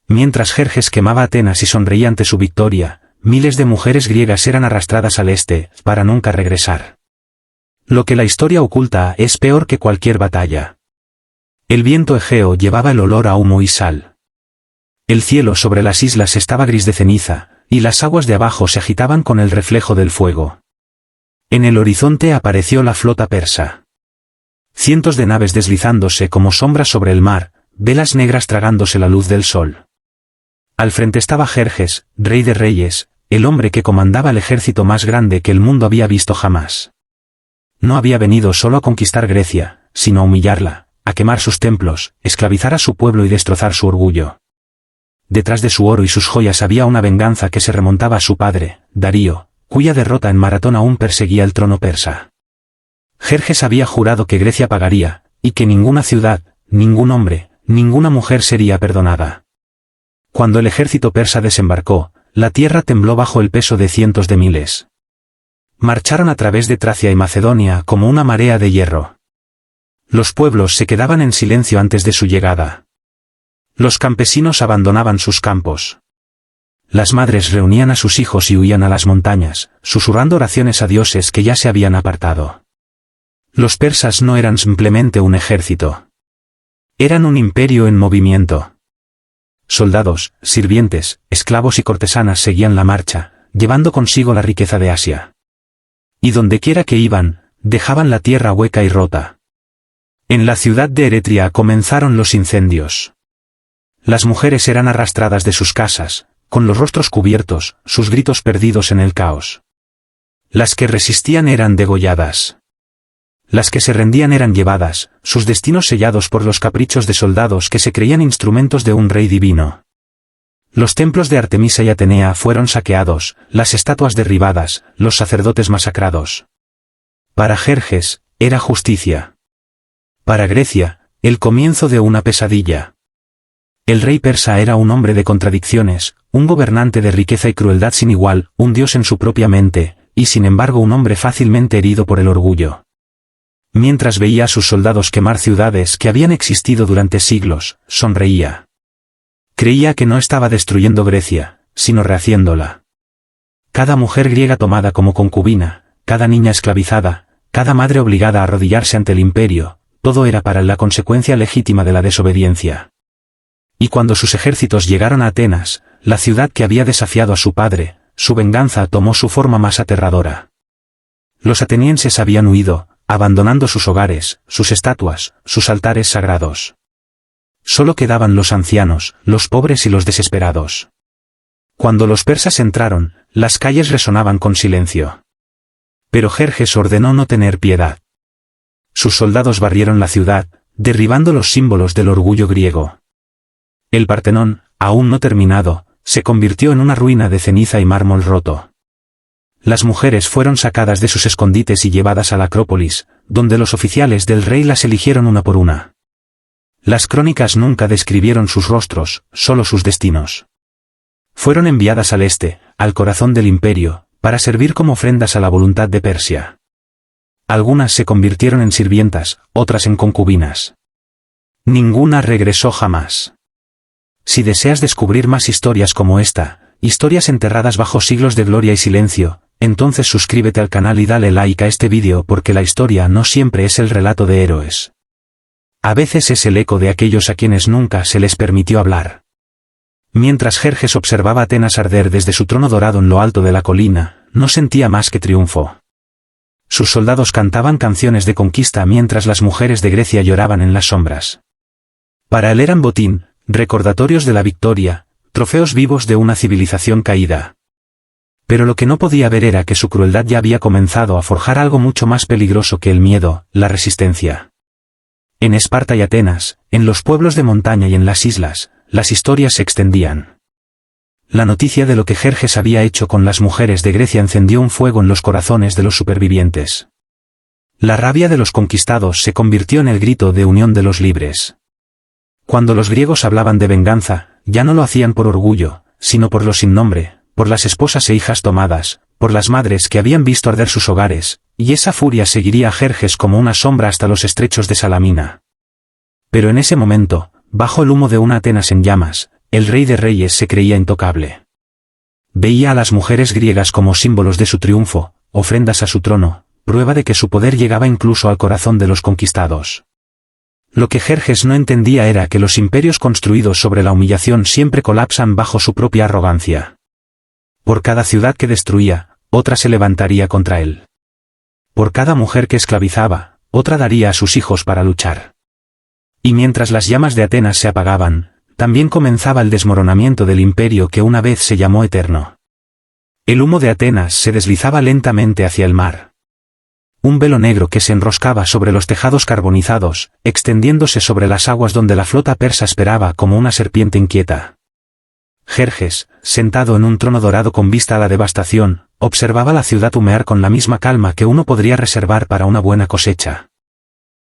Mientras Jerjes quemaba Atenas y sonreía ante su victoria, miles de mujeres griegas eran arrastradas al este, para nunca regresar. Lo que la historia oculta es peor que cualquier batalla. El viento Egeo llevaba el olor a humo y sal. El cielo sobre las islas estaba gris de ceniza, y las aguas de abajo se agitaban con el reflejo del fuego. En el horizonte apareció la flota persa. Cientos de naves deslizándose como sombras sobre el mar, velas negras tragándose la luz del sol. Al frente estaba Jerjes, rey de reyes, el hombre que comandaba el ejército más grande que el mundo había visto jamás. No había venido solo a conquistar Grecia, sino a humillarla, a quemar sus templos, esclavizar a su pueblo y destrozar su orgullo. Detrás de su oro y sus joyas había una venganza que se remontaba a su padre, Darío, cuya derrota en Maratón aún perseguía el trono persa. Jerjes había jurado que Grecia pagaría, y que ninguna ciudad, ningún hombre, ninguna mujer sería perdonada. Cuando el ejército persa desembarcó, la tierra tembló bajo el peso de cientos de miles. Marcharon a través de Tracia y Macedonia como una marea de hierro. Los pueblos se quedaban en silencio antes de su llegada. Los campesinos abandonaban sus campos. Las madres reunían a sus hijos y huían a las montañas, susurrando oraciones a dioses que ya se habían apartado. Los persas no eran simplemente un ejército. Eran un imperio en movimiento. Soldados, sirvientes, esclavos y cortesanas seguían la marcha, llevando consigo la riqueza de Asia. Y dondequiera que iban, dejaban la tierra hueca y rota. En la ciudad de Eretria comenzaron los incendios. Las mujeres eran arrastradas de sus casas, con los rostros cubiertos, sus gritos perdidos en el caos. Las que resistían eran degolladas. Las que se rendían eran llevadas, sus destinos sellados por los caprichos de soldados que se creían instrumentos de un rey divino. Los templos de Artemisa y Atenea fueron saqueados, las estatuas derribadas, los sacerdotes masacrados. Para Jerjes, era justicia. Para Grecia, el comienzo de una pesadilla. El rey persa era un hombre de contradicciones, un gobernante de riqueza y crueldad sin igual, un dios en su propia mente, y sin embargo un hombre fácilmente herido por el orgullo. Mientras veía a sus soldados quemar ciudades que habían existido durante siglos, sonreía. Creía que no estaba destruyendo Grecia, sino rehaciéndola. Cada mujer griega tomada como concubina, cada niña esclavizada, cada madre obligada a arrodillarse ante el imperio, todo era para él la consecuencia legítima de la desobediencia. Y cuando sus ejércitos llegaron a Atenas, la ciudad que había desafiado a su padre, su venganza tomó su forma más aterradora. Los atenienses habían huido, abandonando sus hogares, sus estatuas, sus altares sagrados. Solo quedaban los ancianos, los pobres y los desesperados. Cuando los persas entraron, las calles resonaban con silencio. Pero Jerjes ordenó no tener piedad. Sus soldados barrieron la ciudad, derribando los símbolos del orgullo griego. El Partenón, aún no terminado, se convirtió en una ruina de ceniza y mármol roto. Las mujeres fueron sacadas de sus escondites y llevadas a la Acrópolis, donde los oficiales del rey las eligieron una por una. Las crónicas nunca describieron sus rostros, solo sus destinos. Fueron enviadas al este, al corazón del imperio, para servir como ofrendas a la voluntad de Persia. Algunas se convirtieron en sirvientas, otras en concubinas. Ninguna regresó jamás. Si deseas descubrir más historias como esta, historias enterradas bajo siglos de gloria y silencio, entonces suscríbete al canal y dale like a este vídeo porque la historia no siempre es el relato de héroes. A veces es el eco de aquellos a quienes nunca se les permitió hablar. Mientras Jerjes observaba Atenas arder desde su trono dorado en lo alto de la colina, no sentía más que triunfo. Sus soldados cantaban canciones de conquista mientras las mujeres de Grecia lloraban en las sombras. Para él eran botín, recordatorios de la victoria, trofeos vivos de una civilización caída. Pero lo que no podía ver era que su crueldad ya había comenzado a forjar algo mucho más peligroso que el miedo, la resistencia. En Esparta y Atenas, en los pueblos de montaña y en las islas, las historias se extendían. La noticia de lo que Jerjes había hecho con las mujeres de Grecia encendió un fuego en los corazones de los supervivientes. La rabia de los conquistados se convirtió en el grito de unión de los libres. Cuando los griegos hablaban de venganza, ya no lo hacían por orgullo, sino por los sin nombre, por las esposas e hijas tomadas, por las madres que habían visto arder sus hogares, y esa furia seguiría a Jerjes como una sombra hasta los estrechos de Salamina. Pero en ese momento, bajo el humo de una Atenas en llamas, el rey de reyes se creía intocable. Veía a las mujeres griegas como símbolos de su triunfo, ofrendas a su trono, prueba de que su poder llegaba incluso al corazón de los conquistados. Lo que Jerjes no entendía era que los imperios construidos sobre la humillación siempre colapsan bajo su propia arrogancia. Por cada ciudad que destruía, otra se levantaría contra él. Por cada mujer que esclavizaba, otra daría a sus hijos para luchar. Y mientras las llamas de Atenas se apagaban, también comenzaba el desmoronamiento del imperio que una vez se llamó eterno. El humo de Atenas se deslizaba lentamente hacia el mar. Un velo negro que se enroscaba sobre los tejados carbonizados, extendiéndose sobre las aguas donde la flota persa esperaba como una serpiente inquieta. Jerjes, sentado en un trono dorado con vista a la devastación, observaba la ciudad humear con la misma calma que uno podría reservar para una buena cosecha.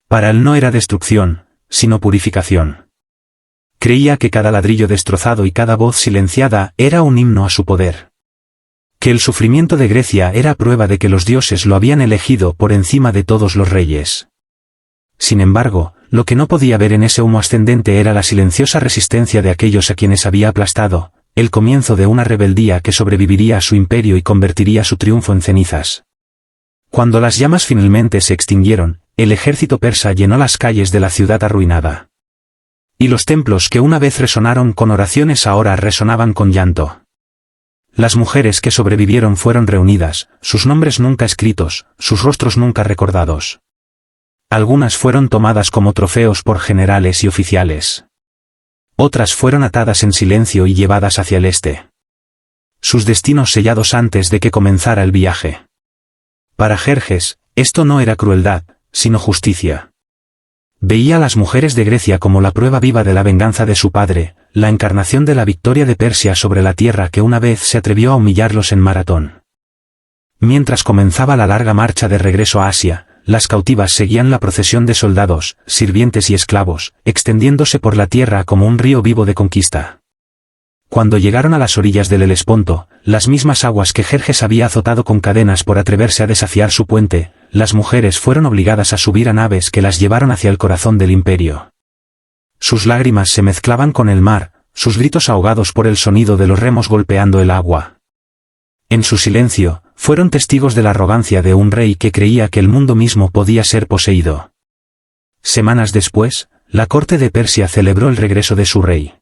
Para él no era destrucción, sino purificación. Creía que cada ladrillo destrozado y cada voz silenciada era un himno a su poder. Que el sufrimiento de Grecia era prueba de que los dioses lo habían elegido por encima de todos los reyes. Sin embargo, lo que no podía ver en ese humo ascendente era la silenciosa resistencia de aquellos a quienes había aplastado, el comienzo de una rebeldía que sobreviviría a su imperio y convertiría su triunfo en cenizas. Cuando las llamas finalmente se extinguieron, el ejército persa llenó las calles de la ciudad arruinada. Y los templos que una vez resonaron con oraciones ahora resonaban con llanto. Las mujeres que sobrevivieron fueron reunidas, sus nombres nunca escritos, sus rostros nunca recordados. Algunas fueron tomadas como trofeos por generales y oficiales. Otras fueron atadas en silencio y llevadas hacia el este. Sus destinos sellados antes de que comenzara el viaje. Para Jerjes, esto no era crueldad, sino justicia. Veía a las mujeres de Grecia como la prueba viva de la venganza de su padre, la encarnación de la victoria de Persia sobre la tierra que una vez se atrevió a humillarlos en Maratón. Mientras comenzaba la larga marcha de regreso a Asia, las cautivas seguían la procesión de soldados, sirvientes y esclavos, extendiéndose por la tierra como un río vivo de conquista. Cuando llegaron a las orillas del Helesponto, las mismas aguas que Jerjes había azotado con cadenas por atreverse a desafiar su puente, las mujeres fueron obligadas a subir a naves que las llevaron hacia el corazón del imperio. Sus lágrimas se mezclaban con el mar, sus gritos ahogados por el sonido de los remos golpeando el agua. En su silencio, fueron testigos de la arrogancia de un rey que creía que el mundo mismo podía ser poseído. Semanas después, la corte de Persia celebró el regreso de su rey.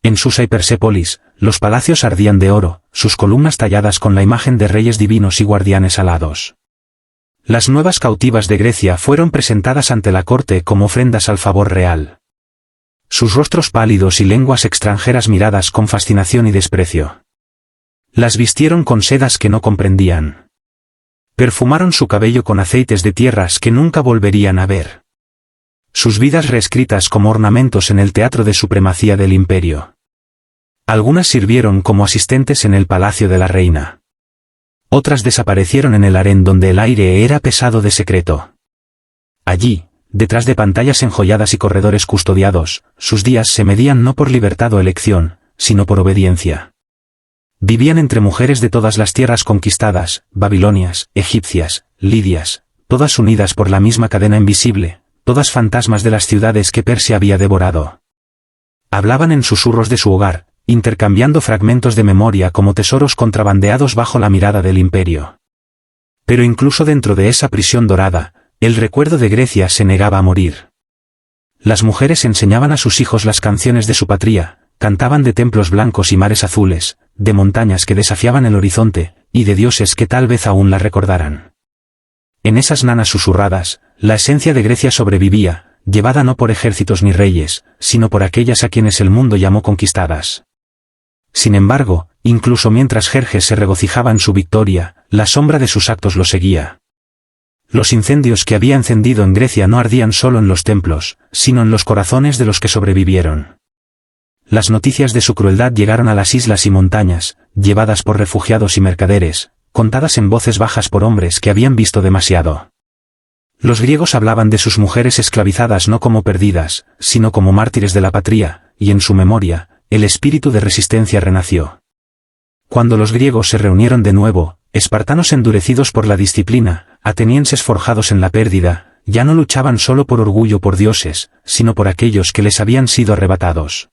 En Susa y Persépolis, los palacios ardían de oro, sus columnas talladas con la imagen de reyes divinos y guardianes alados. Las nuevas cautivas de Grecia fueron presentadas ante la corte como ofrendas al favor real. Sus rostros pálidos y lenguas extranjeras miradas con fascinación y desprecio. Las vistieron con sedas que no comprendían. Perfumaron su cabello con aceites de tierras que nunca volverían a ver. Sus vidas reescritas como ornamentos en el teatro de supremacía del imperio. Algunas sirvieron como asistentes en el palacio de la reina. Otras desaparecieron en el harén donde el aire era pesado de secreto. Allí, detrás de pantallas enjolladas y corredores custodiados, sus días se medían no por libertad o elección, sino por obediencia. Vivían entre mujeres de todas las tierras conquistadas, babilonias, egipcias, lidias, todas unidas por la misma cadena invisible, todas fantasmas de las ciudades que Persia había devorado. Hablaban en susurros de su hogar, intercambiando fragmentos de memoria como tesoros contrabandeados bajo la mirada del imperio. Pero incluso dentro de esa prisión dorada, el recuerdo de Grecia se negaba a morir. Las mujeres enseñaban a sus hijos las canciones de su patria, cantaban de templos blancos y mares azules, de montañas que desafiaban el horizonte, y de dioses que tal vez aún la recordaran. En esas nanas susurradas, la esencia de Grecia sobrevivía, llevada no por ejércitos ni reyes, sino por aquellas a quienes el mundo llamó conquistadas. Sin embargo, incluso mientras Jerjes se regocijaba en su victoria, la sombra de sus actos lo seguía. Los incendios que había encendido en Grecia no ardían solo en los templos, sino en los corazones de los que sobrevivieron. Las noticias de su crueldad llegaron a las islas y montañas, llevadas por refugiados y mercaderes, contadas en voces bajas por hombres que habían visto demasiado. Los griegos hablaban de sus mujeres esclavizadas no como perdidas, sino como mártires de la patria, y en su memoria, el espíritu de resistencia renació. Cuando los griegos se reunieron de nuevo, espartanos endurecidos por la disciplina, atenienses forjados en la pérdida, ya no luchaban solo por orgullo por dioses, sino por aquellos que les habían sido arrebatados.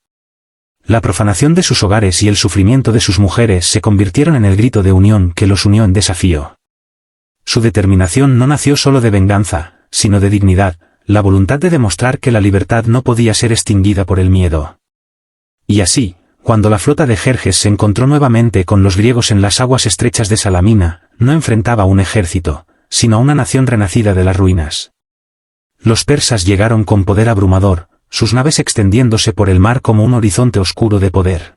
La profanación de sus hogares y el sufrimiento de sus mujeres se convirtieron en el grito de unión que los unió en desafío. Su determinación no nació solo de venganza, sino de dignidad, la voluntad de demostrar que la libertad no podía ser extinguida por el miedo. Y así, cuando la flota de Jerjes se encontró nuevamente con los griegos en las aguas estrechas de Salamina, no enfrentaba a un ejército, sino a una nación renacida de las ruinas. Los persas llegaron con poder abrumador, sus naves extendiéndose por el mar como un horizonte oscuro de poder.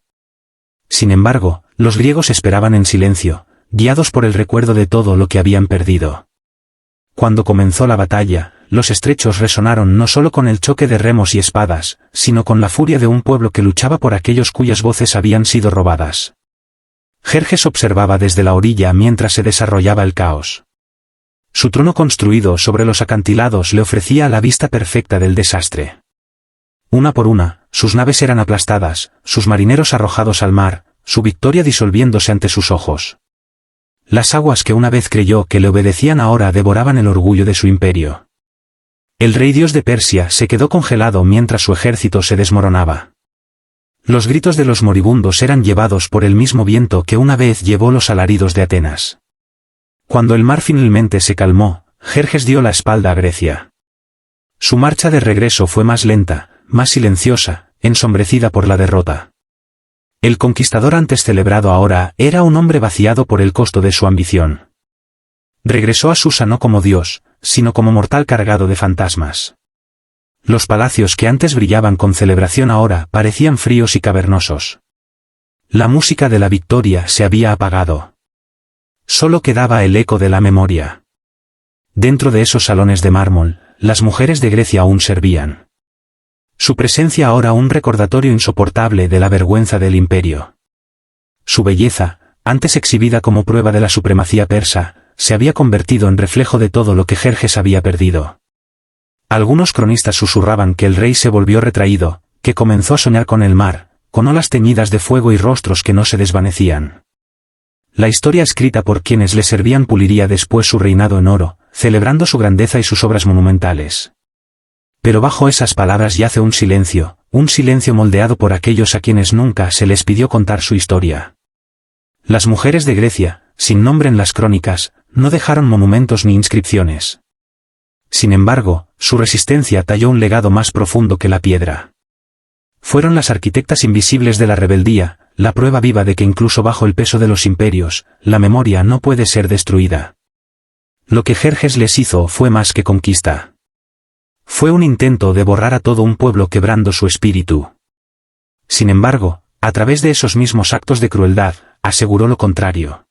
Sin embargo, los griegos esperaban en silencio, guiados por el recuerdo de todo lo que habían perdido. Cuando comenzó la batalla, los estrechos resonaron no solo con el choque de remos y espadas, sino con la furia de un pueblo que luchaba por aquellos cuyas voces habían sido robadas. Jerjes observaba desde la orilla mientras se desarrollaba el caos. Su trono construido sobre los acantilados le ofrecía la vista perfecta del desastre. Una por una, sus naves eran aplastadas, sus marineros arrojados al mar, su victoria disolviéndose ante sus ojos. Las aguas que una vez creyó que le obedecían ahora devoraban el orgullo de su imperio. El rey dios de Persia se quedó congelado mientras su ejército se desmoronaba. Los gritos de los moribundos eran llevados por el mismo viento que una vez llevó los alaridos de Atenas. Cuando el mar finalmente se calmó, Jerjes dio la espalda a Grecia. Su marcha de regreso fue más lenta, más silenciosa, ensombrecida por la derrota. El conquistador antes celebrado ahora era un hombre vaciado por el costo de su ambición. Regresó a Susa no como dios, sino como mortal cargado de fantasmas. Los palacios que antes brillaban con celebración ahora parecían fríos y cavernosos. La música de la victoria se había apagado. Solo quedaba el eco de la memoria. Dentro de esos salones de mármol, las mujeres de Grecia aún servían. Su presencia ahora un recordatorio insoportable de la vergüenza del imperio. Su belleza, antes exhibida como prueba de la supremacía persa, se había convertido en reflejo de todo lo que Jerjes había perdido. Algunos cronistas susurraban que el rey se volvió retraído, que comenzó a soñar con el mar, con olas teñidas de fuego y rostros que no se desvanecían. La historia escrita por quienes le servían puliría después su reinado en oro, celebrando su grandeza y sus obras monumentales. Pero bajo esas palabras yace un silencio moldeado por aquellos a quienes nunca se les pidió contar su historia. Las mujeres de Grecia, sin nombre en las crónicas, no dejaron monumentos ni inscripciones. Sin embargo, su resistencia talló un legado más profundo que la piedra. Fueron las arquitectas invisibles de la rebeldía, la prueba viva de que incluso bajo el peso de los imperios, la memoria no puede ser destruida. Lo que Jerjes les hizo fue más que conquista. Fue un intento de borrar a todo un pueblo quebrando su espíritu. Sin embargo, a través de esos mismos actos de crueldad, aseguró lo contrario.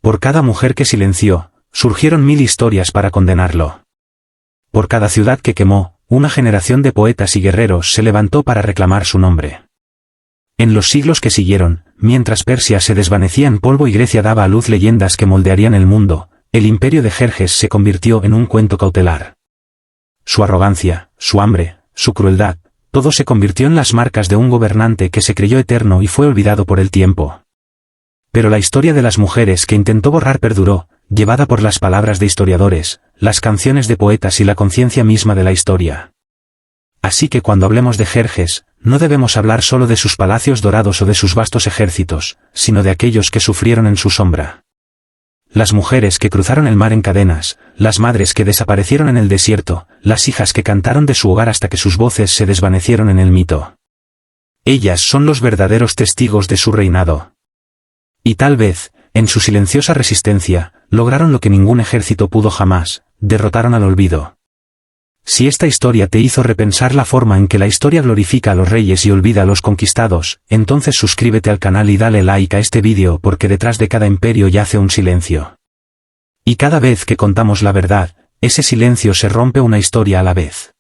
Por cada mujer que silenció, surgieron 1000 historias para condenarlo. Por cada ciudad que quemó, una generación de poetas y guerreros se levantó para reclamar su nombre. En los siglos que siguieron, mientras Persia se desvanecía en polvo y Grecia daba a luz leyendas que moldearían el mundo, el imperio de Jerjes se convirtió en un cuento cautelar. Su arrogancia, su hambre, su crueldad, todo se convirtió en las marcas de un gobernante que se creyó eterno y fue olvidado por el tiempo. Pero la historia de las mujeres que intentó borrar perduró, llevada por las palabras de historiadores, las canciones de poetas y la conciencia misma de la historia. Así que cuando hablemos de Jerjes, no debemos hablar solo de sus palacios dorados o de sus vastos ejércitos, sino de aquellos que sufrieron en su sombra. Las mujeres que cruzaron el mar en cadenas, las madres que desaparecieron en el desierto, las hijas que cantaron de su hogar hasta que sus voces se desvanecieron en el mito. Ellas son los verdaderos testigos de su reinado. Y tal vez, en su silenciosa resistencia, lograron lo que ningún ejército pudo jamás, derrotaron al olvido. Si esta historia te hizo repensar la forma en que la historia glorifica a los reyes y olvida a los conquistados, entonces suscríbete al canal y dale like a este vídeo porque detrás de cada imperio yace un silencio. Y cada vez que contamos la verdad, ese silencio se rompe una historia a la vez.